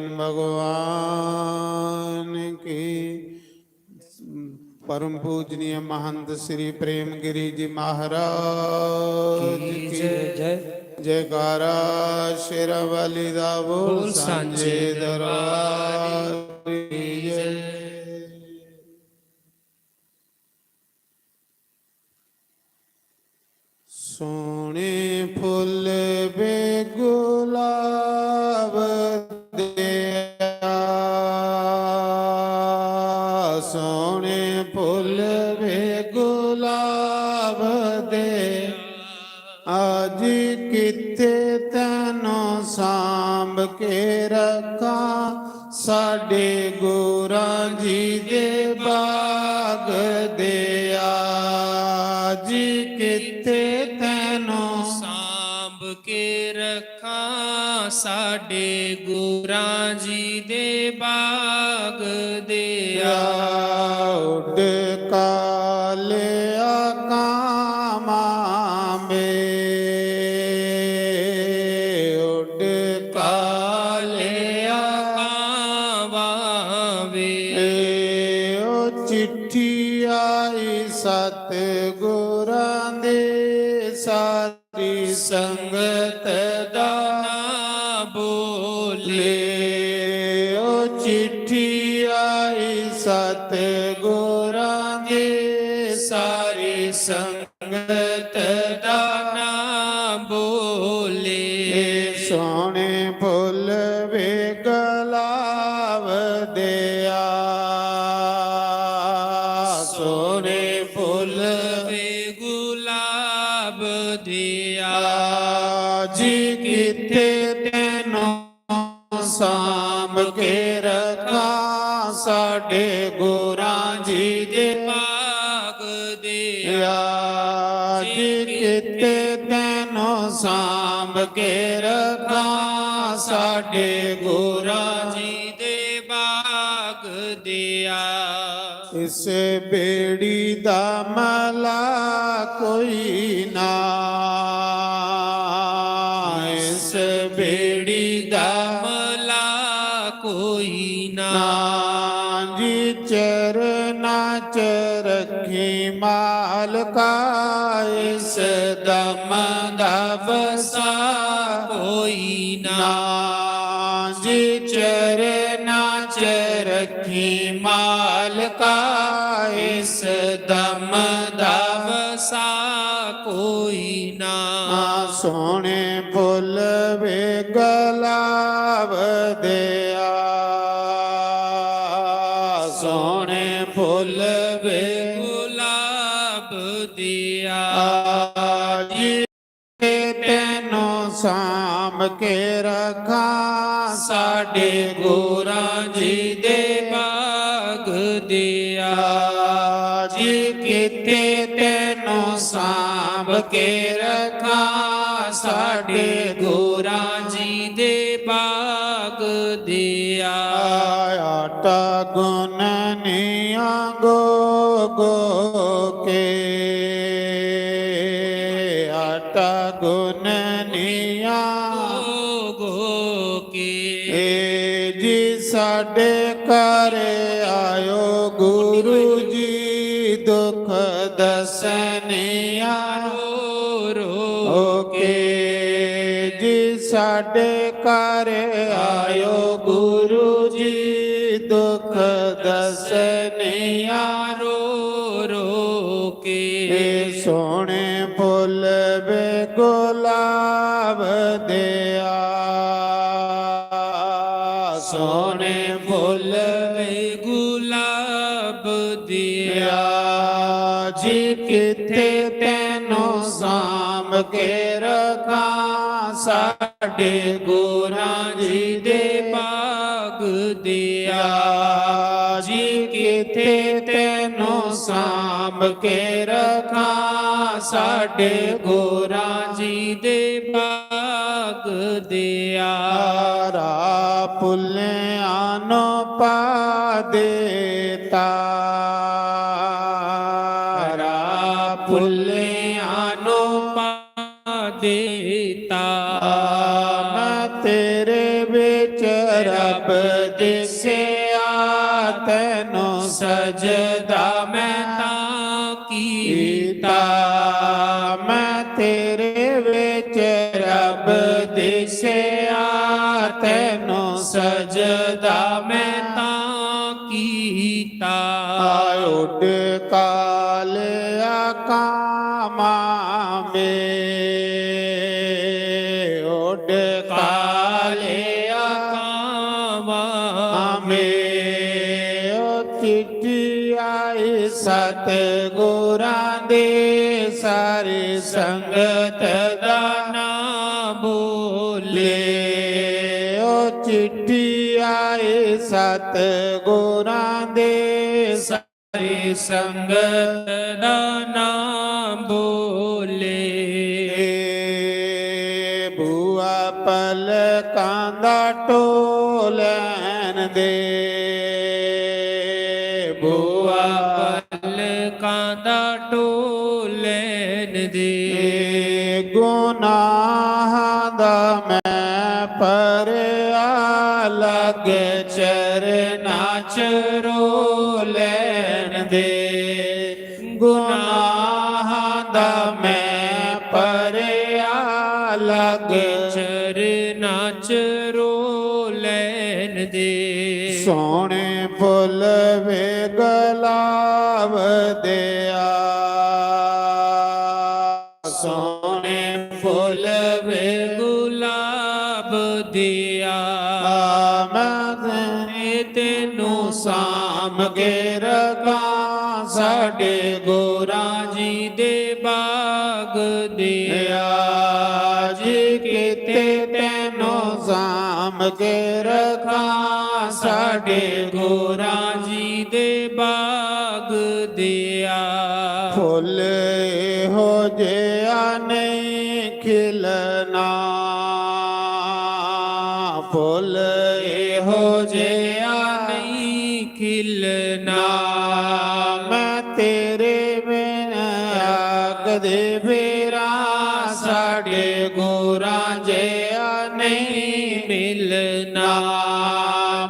भगवान की। परम पूजनीय महंत श्री प्रेमगिरी जी महाराज की जय। जयकारा शेरावाली दा बोल सांझे दरबार की जय। सोने फुल बे गुलाब सोने फुल वे गुलाब दे आज किथे तैनों सांभ के रखा साडे गुरां जी दे बाग दे आज किथे तैनों सांभ के रखा साडे गुरां जी दे बाग दे उड काले कामा में उड काले कावावे ओ चिट्ठी आई सतगुरां दे सारी संगत दा बोले ओ चिट्ठी आई सतगुरां दे सारी संगत दा बोले सोने फुल वे गुलाब दिया सोने फुल वे गुलाब दिया जी किथे तैनों सांभ के रखा साडे गुरां जी दे बाग दिया जी किथे तैनों सांभ के रखा साडे गुरां जी दे बाग दिया इस बेड़ी दा मला कोई ना इस बेड़ी दा मला कोई ना जी चरना च रखी मालका इस दम दा बसा कोई ना जी चरना च रखी मालका इस दम दा बसा कोई ना सोने फुल वे गुलाब दिया सोने फुल वे गुलाब दिया जी तैनों सांभ के रखा साडे गुरां जी दे बाग दिया जी किथे तैनों सांभ के रखा साडे गुरां जी दे बाग दिया आटा गुननिया गो गो के आटा गुननिया गो के जी साडे घर आयो गुरु जी दुख दसनिया रो के जी साडे घर आयो गुरु जी दुख दसनिया रो के सोने फुल वे गुलाब दिया सोने फुल वे गुलाब दिया जी किथे तैनों सांभ के रखा साडे गुरां जी दे बाग दिया जी किथे तैनों सांभ के रखा साडे गुरां जी दे बाग दिया रा पुलियां नो पा देता रा पुलियां नो पा देता मैं तेरे बिच रब ਦਿਸਿਆ ਤੈਨੂੰ ਸਜਦਾ ਮੈਂ ਤਾਂ ਕੀਤਾ। ਮੈਂ ਤੇਰੇ ਵਿੱਚ ਰੱਬ ਦਿਸਿਆ ਤੈਨੂੰ ਸਜਦਾ ਮੈਂ ਤਾਂ ਕੀਤਾ। ਉੱਡ ਕਾਲ ਆਕਾਮਾ ਮੇ ਉੱਡ ਕਾਲ ਕਾਵਾ ਮੇ ਓ ਚਿੱਠੀ ਆਈ ਸਤਿਗੁਰਾਂ ਦੇ ਸਾਰੀ ਸੰਗਤ ਦਾ ਨਾ ਬੋਲੇ। ਓ ਚਿੱਠੀ ਆਈ ਸਤਿਗੁਰਾਂ ਦੇ ਸਾਰੀ ਸੰਗਤ ਦਾ ਨਾਮ ਬੋਲੇ। ਬੂਆ ਪਲਕਾਂ ਦਾ ਟੋਲਣ ਦੇ ਬੂਆ ਪਲਕਾਂ ਦਾ ਟੋਲਣ ਦੇ। ਗੁਨਾਹਾਂ ਦਾ ਮੈਂ ਪਰਿਆ ਲੱਗ ਚਰਨਾਂ ਚ ਰੋਲਣ ਦੇ। ਗੁਨਾਹਾਂ ਦਾ ਮੈਂ ਪਰਿਆ ਲੱਗ ਚਰਨਾਂ ਚ ਰੋਲਣ ਦੇ। ਸੋਹਣੇ ਫੁੱਲ ਵੇ ਗੁਲਾਬ ਦਿਆ ਸੋਹਣੇ ਫੁੱਲ ਵੇ ਗੁਲਾਬ ਦਿਆ। ਮੈਂ ਤੈਨੂੰ ਸਾਂਭ ਕੇ ਰੱਖਾਂ ਸਾਡੇ ਗੁਰਾਂ ਜੀ ਦੇ ਬਾਗ ਦਿਆ। ਜੀ ਕਿਤੇ ਤੈਨੂੰ ਸਾਂਭ ਕੇ ਰੱਖਾਂ ਸਾਡੇ ਗੁਰਾਂ ਜੀ ਦੇ ਬਾਗ ਦਿਆ। ਫੁੱਲ ਇਹੋ ਜਿਹਾ ਨਹੀਂ ਖਿਲਣਾ ਫੁੱਲ ਇਹੋ ਜਿਹਾ ਨਹੀਂ ਖਿਲਣਾ। ਮੈਂ ਤੇਰੇ ਬਿਨ ਆਖਦੇ ਫੇਰਾਂ ਸਾਡੇ ਗੁਰਾਂ ਜਿਹਾ ਨਹੀਂ ਮਿਲਣਾ।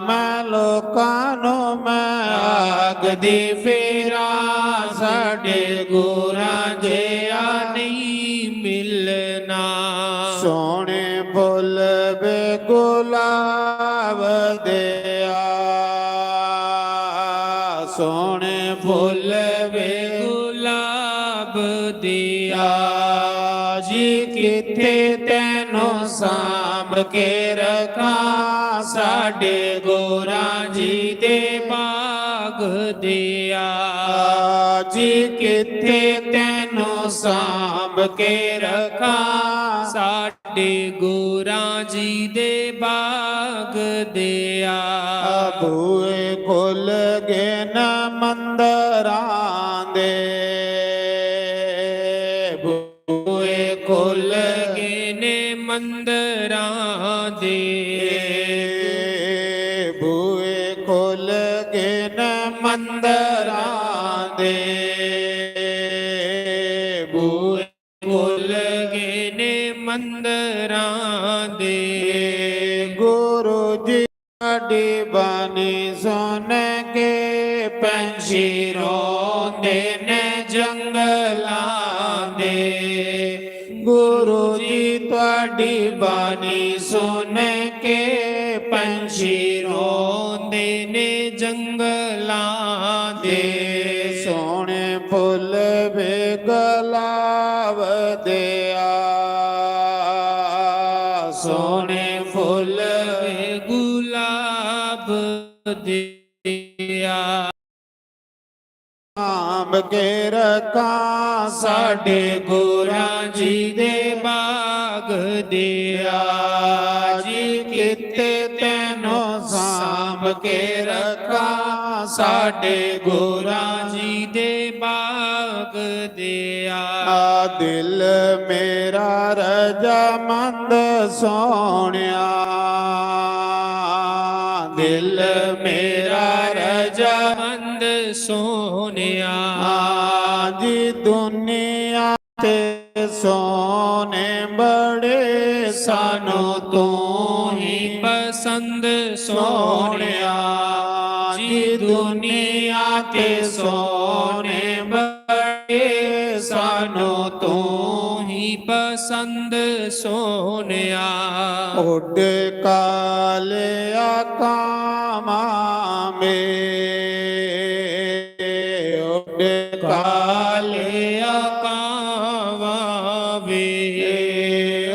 ਮੈਂ ਲੋਕਾਂ ਨੂੰ ਮੈਂ ਆਖਦੀ ਫੇਰਾਂ ਸਾਡੇ ਗੁਰਾਂ ਜਿਹਾ ਨਹੀਂ ਮਿਲਣਾ। ਸੋਹਣੇ ਫੁੱਲ ਵੇ ਗੁਲਾਬ ਦਿਆ ਸੋਹਣੇ ਫੁੱਲ ਵੇ ਗੁਲਾਬ ਦਿਆ। ਜੀ ਕਿਤੇ ਤੈਨੂੰ ਸਾਂਭ ਕੇ ਰੱਖਾਂ ਸਾਡੇ ਗੁਰਾਂ ਜੀ ਦੇ ਬਾਗ ਦਿਆ। ਜੀ ਕਿਤੇ ਤੈਨੂੰ ਸਾਂਭ ਕੇ ਰੱਖਾਂ ਸਾਡੇ ਗੁਰਾਂ ਜੀ ਦੇ ਬਾਗ ਦਿਆ। ਬੂਏ ਖੁੱਲ ਗਏ ਨਾ ਮੰਦਰਾਂ ਦੇ ਬੂਏ ਖੁੱਲ ਗਏ ਨੇ ਮੰਦਰਾਂ ਦੇ। ਬੂਏ ਖੁੱਲ ਗਏ ਨਾ ਮੰਦਰਾਂ ਦੇ ਬੂਏ ਖੁੱਲ ਗਏ ਨੇ ਮੰਦਰਾਂ ਦੇ। ਗੁਰੂ ਜੀ ਸਾਡੀ ਬਾਣੀ ਸੁਣ ਕੇ ਪੰਛੀ ਰੋਂਦੇ ਨੇ ਜੰਗਲਾਂ ਦੇ। ਗੁਰੂ ਜੀ ਤੁਹਾਡੀ ਬਾਣੀ ਸੁਣ ਕੇ ਪੰਛੀ ਰੋਂਦੇ ਨੇ ਜੰਗਲਾਂ ਦੇ। ਸੋਹਣੇ ਫੁੱਲ ਵੇ ਗੁਲਾਬ ਦਿਆ ਸੋਹਣੇ ਫੁੱਲ ਵੇ ਗੁਲਾਬ ਦਿਆ। ਸਾਂਭ ਕੇ ਰੱਖਾਂ ਸਾਡੇ ਗੁਰਾਂ ਜੀ ਦੇ ਬਾਗ ਦਿਆ। ਜੀ ਕਿਤੇ ਤੈਨੂੰ ਸਾਂਭ ਕੇ ਰੱਖਾਂ ਸਾਡੇ ਗੁਰਾਂ ਜੀ ਦੇ ਬਾਗ ਦਿਆ। ਦਿਲ ਮੇਰਾ ਰਜਾਮੰਦ ਸੋਹਣਿਆ ਦਿਲ ਮੇਰਾ ਰਜਾਮੰਦ ਸੋਹਣਿਆ। ਜੀ ਦੁਨੀਆ ਤੇ ਸੋਨੇ ਬੜੇ ਸਾਨੂੰ ਤੂੰ ਹੀ ਪਸੰਦ ਪਸੰਦ ਸੋਹਣਿਆ ਜੀ ਦੁਨੀਆ ਤੇ ਸੋਹਣੇ ਬੜੇ ਸਾਨੂੰ ਤੂੰ ਹੀ ਪਸੰਦ ਸੋਹਣਿਆ ਉੱਡ ਕਾਲਿਆ ਕਾਮਾ ਮੇ ਉੱਡ ਕਾਲਿਆ ਕਾਵਾ ਵੇ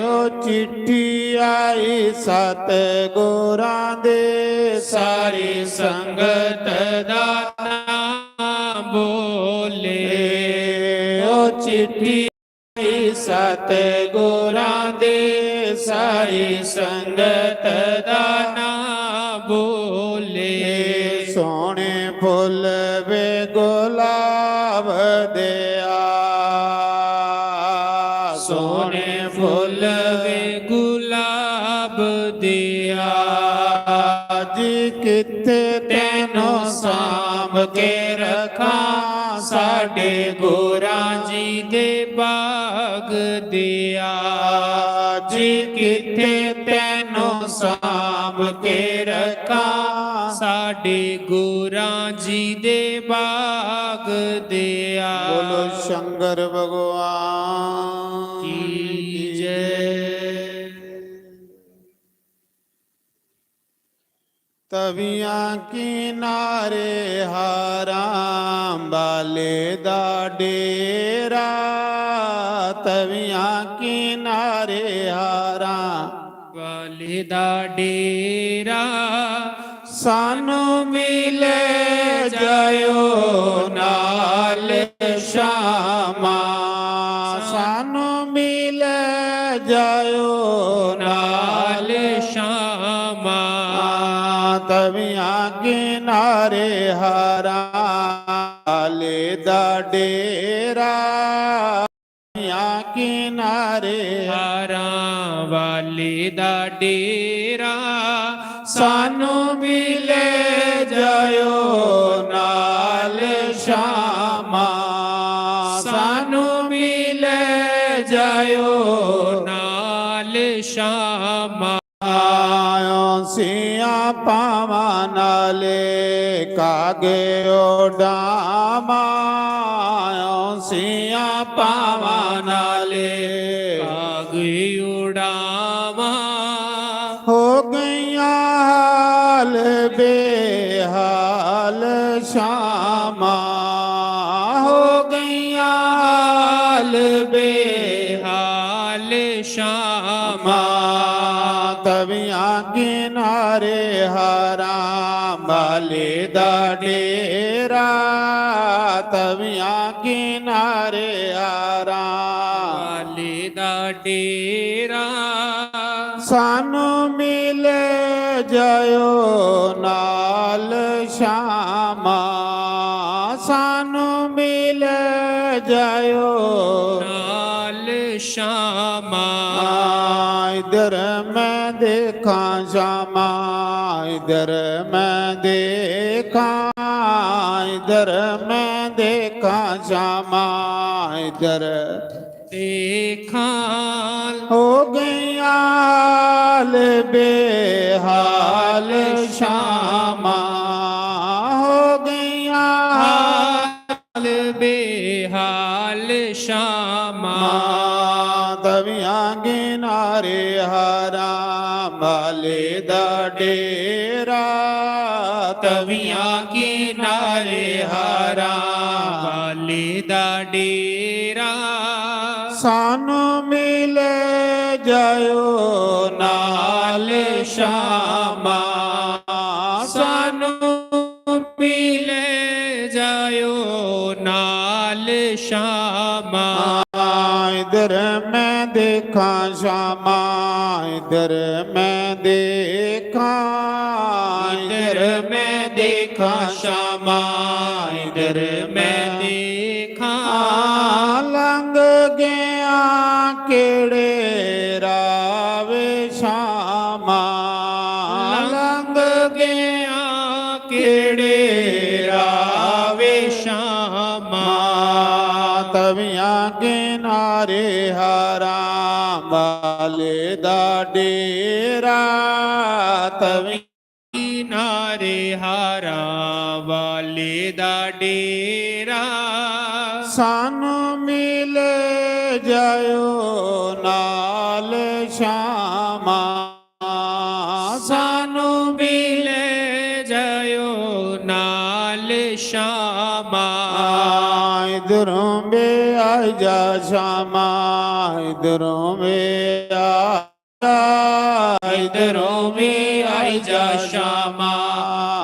ਉਹ ਚਿੱਠੀ ਆਈ ਸਤ ਗੁਰਾਂ ਦੇ ਸਾਰੀ ਸੰਗਤ ਦਾ ਨਾਮ ਬੋਲੇ ਉਹ ਚਿੱਠੀ ਆਈ ਸਤ ਗੁਰਾਂ ਦੇ ਸਾਰੀ ਸੰਗਤ ਦਾ ਨਾਮ ਬੋਲੇ ਸੋਹਣੇ ਫੁੱਲ ਵੇ ਗੁਲਾਬ ਦਿਆ ਸੋਹਣੇ ਫੁੱਲ ਵੇ ਗੁਲਾਬ ਦਿਆ ਜੀ ਕਿੱਥੇ ਤੈਨੂੰ ਸਾਂਭ ਕੇ ਰੱਖਾਂ ਸਾਡੇ ਗੁਰਾਂ ਜੀ ਦੇ ਬਾਗ ਦਿਆ ਜੀ ਕਿੱਥੇ ਤੈਨੂੰ ਸਾਂਭ ਕੇ ਰੱਖਾਂ ਸਾਡੇ ਗੁਰਾਂ ਜੀ ਦੇ ਬਾਗ ਦਿਆ ਬੋਲੋ ਸ਼ੰਕਰ ਭਗਵਾਨ ਕੀ ਜੈ ਤਵੀਆਂ ਕਿਨਾਰੇ ਹਾਰਾਂ ਬਾਲੇ ਦਾ ਡੇਰਾ ਤਵੀਆਂ ਕਿਨਾਰੇ ਹਾਰਾਂ ਵਾਲੇ ਦਾ ਡੇਰਾ ਸਾਨੂੰ ਮਿਲੇ ਜਾਇਓ ਨਾਲ ਸ਼ਾਮਾ ਸਾਨੂੰ ਮਿਲੇ ਜਾਇਓ ਨਾਲ ਸ਼ਾਮਾ ਤਵੀਆਂ ਕਿਨਾਰੇ ਹਾਰਾਲੇ ਦਾ ਡੇਰਾ ਤਵੀਆਂ ਕਿਨਾਰੇ ਹਾਰਾਂ ਵਾਲੇ ਦਾ ਡੇਰਾ ਸਾਨੂੰ ਮਿਲੇ ਜਾਇਓ ਨਾਲ ਸ਼ਾਮਾ ਸਾਨੂੰ ਮਿਲੇ ਜਾਇਓ ਨਾਲ ਸ਼ਾਮਾ ਆਇਓ ਸੀਆਂ ਪਾਵਾਂ ਨਾਲੇ ਕਾਗੇ ਉਡਾਮਾਂ ਆਇਓ ਸੀਆਂ ਪਾਵਾਂ ਨਾਲੇ ਕਾਗੇ ਉਡਾਵਾਂ ਹੋ ਗਈਆਂ ਹਾਲ ਬੇਹਾਲ ਸ਼ਾਮਾਂ ਹੋ ਗਈਆਂ ਹਾਲ ਬੇਹਾਲ ਸ਼ਾਮਾ ਤਵੀਆਂ ਕਿਨਾਰੇ ਹਾਰਾਂ ਬਾਲੇ ਦਾ ਡੇਰਾ ਤਵੀਆਂ ਕਿਨਾਰੇ ਹਾਰਾਂ ਵਾਲੇ ਦਾ ਡੇਰਾ ਸਾਨੂੰ ਮਿਲੇ ਜਾਇਓ ਨਾਲ ਸ਼ਾਮਾ ਸਾਨੂੰ ਮਿਲੇ ਜਾਇਓ ਨਾਲ ਸ਼ਾਮਾ ਇਧਰ ਮੈਂ ਦੇਖਾਂ ਸ਼ਾਮਾ ਇਧਰ ਮੈਂ ਦੇਖਾਂ ਇਧਰ ਮੈਂ ਦੇਖਾਂ ਸ਼ਾਮਾ ਇਧਰ ਦੇਖਾਂ ਹੋ ਗਈਆਂ ਹਾਲ ਬੇਹਾਲ ਸ਼ਾਮਾ ਹੋ ਗਈਆਂ ਹਾਲ ਬੇਹਾਲ ਸ਼ਾਮਾ ਤਵੀਆਂ ਕਿਨਾਰੇ ਹਾਰਾਂ ਬਾਲੇ ਦਾ ਡੇਰਾ ਤਵੀਆਂ ਕਿਨਾਰੇ ਹਾਰਾਂ ਵਾਲੇ ਦਾ ਡੇਰਾ ਸਾਨੂੰ ਮਿਲੇ ਜਾਇਓ ਨਾਲ ਸ਼ਾਮਾ ਸਾਨੂੰ ਮਿਲੇ ਜਾਇਓ ਨਾਲ ਸ਼ਾਮਾ ਇਧਰ ਮੈਂ ਦੇਖਾਂ ਸ਼ਾਮਾ ਇਧਰ ਮੈਂ ਦੇਖਾਂ ਇਧਰ ਮੈਂ ਦੇਖਾਂ ਸ਼ਾਮਾ ਇਧਰ ਮੈਂ ਦੇਖਾਂ ਲੰਘ ਗਿਆ ਕਿਹੜੇ ਰਾਵੇ ਸ਼ਾਮਾ ਲੰਘ ਗਿਆ ਕਿਹੜੇ ਰਾਵੇ ਸ਼ਾਮਾ ਤਵੀਆਂ ਕਿਨਾਰੇ ਹਾਰਾਂ ਵਾਲੇ ਦਾ ਡੇਰਾ ਤਵੀ ਨਾਰੇ ਹਾਰਾ ਵਾਲੇ ਦਾ ਡੇਰਾ ਸਾਨੂੰ ਮਿਲ ਜਾਇਓ ਨਾਲ ਸ਼ਾਮਾ ਸਾਨੂੰ ਮਿਲ ਜਾਇਓ ਨਾਲ ਸ਼ਾਮਾ ਇਧਰੋਂ ਵੇ ਆ ਜਾ ਸ਼ਾਮਾ ਇਧਰੋਂ ਵੇ ਆ ਇਧਰੋਂ ਵੀ ਆਈ ਜਾ ਸ਼ਾਮਾ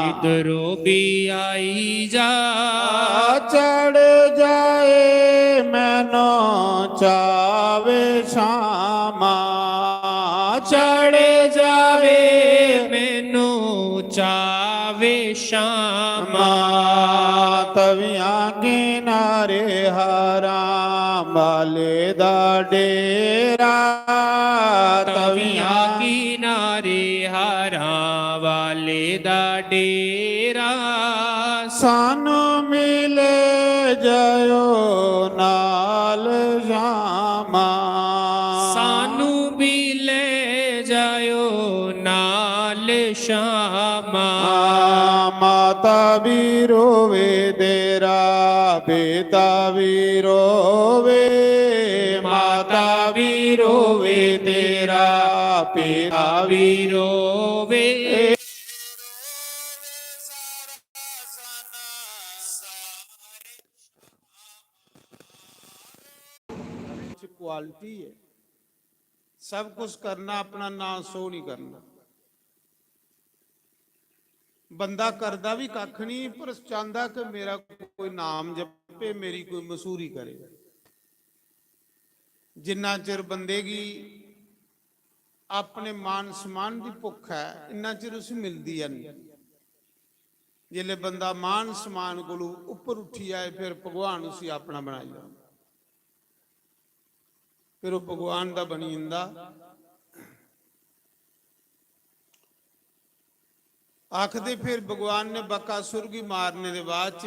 ਇਧਰੋਂ ਵੀ ਆਈ ਜਾ ਚੜ ਜਾਏ ਮੈਨੂੰ ਚਾਵੇ ਸ਼ਾਮਾ ਚੜ ਜਾਵੇ ਮੈਨੂੰ ਚਾਵੇ ਸ਼ਾਮਾ ਤਵੀਆਂ ਕਿਨਾਰੇ ਹਰਾਮ ਵਾਲੇ ਦਾ ਡੇਰਾ ਤਵੀਆਂ ਕਿਨਾਰੇ ਹਾਰਾਂ ਵਾਲੇ ਦਾ ਡੇਰਾ ਸਾਨੂੰ ਮਿਲ ਜਾਇਓ ਨਾਲ ਸ਼ਾਮਾ ਸਾਨੂੰ ਵੀ ਲੈ ਜਾਇਓ ਨਾਲ ਸ਼ਾਮਾ ਮਾਤਾ ਵੀ ਰੋਵੇ ਤੇਰਾ ਪਿਤਾ ਵੀ ਰੋਵੇ ਮਾਤਾ ਵੀ ਰੋਵੇ ਤੇਰਾ ਪਿਤਾ ਵੀ ਰੋਵੇ ਕੁਆਲਿਟੀ ਹੈ ਸਭ ਕੁਝ ਕਰਨਾ ਆਪਣਾ ਨਾਂ ਸੋ ਨਹੀਂ ਕਰਨਾ ਬੰਦਾ ਕਰਦਾ ਵੀ ਕੱਖ ਨਹੀਂ ਪਰ ਚਾਹੁੰਦਾ ਕਿ ਮੇਰਾ ਕੋਈ ਨਾਮ ਜਪੇ ਮੇਰੀ ਕੋਈ ਮਸ਼ਹੂਰੀ ਕਰੇ ਜਿੰਨਾ ਚਿਰ ਬੰਦੇਗੀ ਆਪਣੇ ਮਾਨ ਸਨਮਾਨ ਦੀ ਭੁੱਖ ਹੈ ਇੰਨਾ ਚਿਰ ਉਸ ਮਿਲਦੀ ਨਹੀਂ ਜਿਲੇ ਬੰਦਾ ਮਾਨ ਸਨਮਾਨ ਕੋਲੋਂ ਉੱਪਰ ਉੱਠੀ ਆਏ ਫਿਰ ਭਗਵਾਨ ਉਸੇ ਆਪਣਾ ਬਣਾ ਲਿਆ ਫਿਰ ਉਹ ਭਗਵਾਨ ਦਾ ਬਣੀ ਜਾਂਦਾ ਆਖਦੇ ਫਿਰ ਭਗਵਾਨ ਨੇ ਬਕਾਸੁਰ ਕੀ ਮਾਰਨੇ ਦੇ ਬਾਅਦ ਚ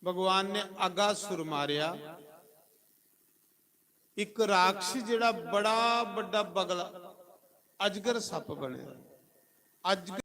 ਭਗਵਾਨ ਨੇ ਅਗਾਸੁਰ ਮਾਰਿਆ ਇੱਕ ਰਾਖਸ਼ ਜਿਹੜਾ ਬੜਾ ਵੱਡਾ ਬਗਲਾ ਅਜਗਰ ਸੱਪ ਬਣਿਆ ਅਜਗਰ